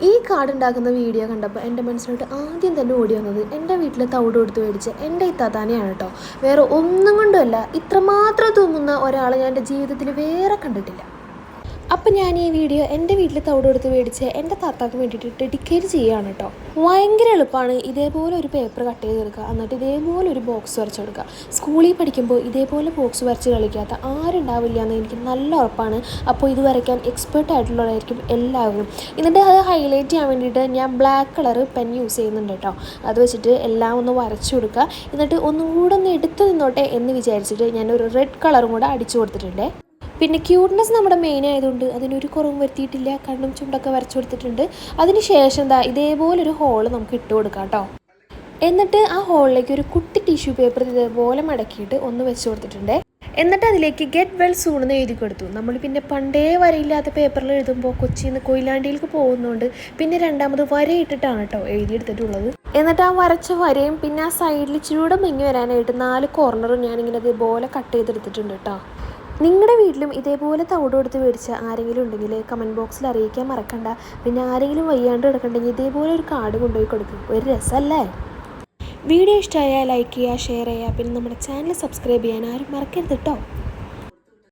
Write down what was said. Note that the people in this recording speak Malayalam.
ഈ കാർഡ് ഉണ്ടാക്കുന്ന വീഡിയോ കണ്ടപ്പോൾ എൻ്റെ മനസ്സിലോട്ട് ആദ്യം തന്നെ ഓടി വന്നത് എൻ്റെ വീട്ടിൽ തവിട് കൊടുത്ത് മേടിച്ച എൻ്റെ ഇത്താത്താനെയാണ് കേട്ടോ. വേറെ ഒന്നും കൊണ്ടുമല്ല, ഇത്രമാത്രം തൂങ്ങുന്ന ഒരാളെ ഞാൻ എൻ്റെ ജീവിതത്തിൽ വേറെ കണ്ടിട്ടില്ല. അപ്പം ഞാൻ ഈ വീഡിയോ എൻ്റെ വീട്ടിൽ തവിട് കൊടുത്ത് മേടിച്ച് എൻ്റെ താത്താക്ക് വേണ്ടിയിട്ട് ഡെഡിക്കേറ്റ് ചെയ്യുകയാണ് കേട്ടോ. ഭയങ്കര എളുപ്പമാണ്. ഇതേപോലെ ഒരു പേപ്പർ കട്ട് ചെയ്തെടുക്കുക, എന്നിട്ട് ഇതേപോലെ ഒരു ബോക്സ് വരച്ച് കൊടുക്കുക. സ്കൂളിൽ പഠിക്കുമ്പോൾ ഇതേപോലെ ബോക്സ് വരച്ച് കളിക്കാത്ത ആരുണ്ടാവില്ല എന്ന് എനിക്ക് നല്ല ഉറപ്പാണ്. അപ്പോൾ ഇത് വരയ്ക്കാൻ എക്സ്പേർട്ട് ആയിട്ടുള്ളതായിരിക്കും എല്ലാവരും. എന്നിട്ട് അത് ഹൈലൈറ്റ് ചെയ്യാൻ വേണ്ടിയിട്ട് ഞാൻ ബ്ലാക്ക് കളർ പെൻ യൂസ് ചെയ്യുന്നുണ്ട് കേട്ടോ. അത് വെച്ചിട്ട് എല്ലാം ഒന്ന് വരച്ചു കൊടുക്കുക. എന്നിട്ട് ഒന്നും കൂടെ ഒന്ന് എടുത്ത് നിന്നോട്ടെ എന്ന് വിചാരിച്ചിട്ട് ഞാനൊരു റെഡ് കളറും കൂടെ അടിച്ചു കൊടുത്തിട്ടുണ്ട്. പിന്നെ ക്യൂട്ട്നെസ് നമ്മുടെ മെയിൻ ആയതുകൊണ്ട് അതിനൊരു കുറവും വരുത്തിയിട്ടില്ല. കണ്ണും ചുണ്ടൊക്കെ വരച്ചു കൊടുത്തിട്ടുണ്ട്. അതിന് ശേഷം ഇതേപോലൊരു ഹോള് നമുക്ക് ഇട്ട് കൊടുക്കാം കേട്ടോ. എന്നിട്ട് ആ ഹോളിലേക്ക് ഒരു കുട്ടി ടിഷ്യൂ പേപ്പർ ഇതേപോലെ മടക്കിയിട്ട് ഒന്ന് വെച്ച് കൊടുത്തിട്ടുണ്ട്. എന്നിട്ട് അതിലേക്ക് ഗെറ്റ് വെൽ സൂൺ എന്ന് എഴുതി കൊടുത്തു. നമ്മൾ പിന്നെ പണ്ടേ വരയില്ലാത്ത പേപ്പറിൽ എഴുതുമ്പോൾ കൊച്ചിയിൽ നിന്ന് കൊയിലാണ്ടിയിലേക്ക് പോകുന്നതുകൊണ്ട് പിന്നെ രണ്ടാമത് വരയിട്ടിട്ടാണ് കേട്ടോ എഴുതിയെടുത്തിട്ടുള്ളത്. എന്നിട്ട് ആ വരച്ച വരയും പിന്നെ ആ സൈഡിൽ ഇച്ചിരൂടെ മിങ്ങി വരാനായിട്ട് 4 കോർണറും ഞാനിങ്ങനെ ഇതേപോലെ കട്ട് ചെയ്തെടുത്തിട്ടുണ്ട് കേട്ടോ. നിങ്ങളുടെ വീട്ടിലും ഇതേപോലെ തവിട് കൊടുത്ത് മേടിച്ച ആരെങ്കിലും ഉണ്ടെങ്കിൽ കമൻറ്റ് ബോക്സിൽ അറിയിക്കാൻ മറക്കണ്ട. പിന്നെ ആരെങ്കിലും വയ്യാണ്ട് കിടക്കണ്ടെങ്കിൽ ഇതേപോലെ ഒരു കാർഡ് കൊണ്ടുപോയി കൊടുക്കും. ഒരു രസമല്ലേ? വീഡിയോ ഇഷ്ടമായാൽ ലൈക്ക് ചെയ്യുക, ഷെയർ ചെയ്യുക. പിന്നെ നമ്മുടെ ചാനൽ സബ്സ്ക്രൈബ് ചെയ്യാൻ ആരും മറക്കരുത് കേട്ടോ.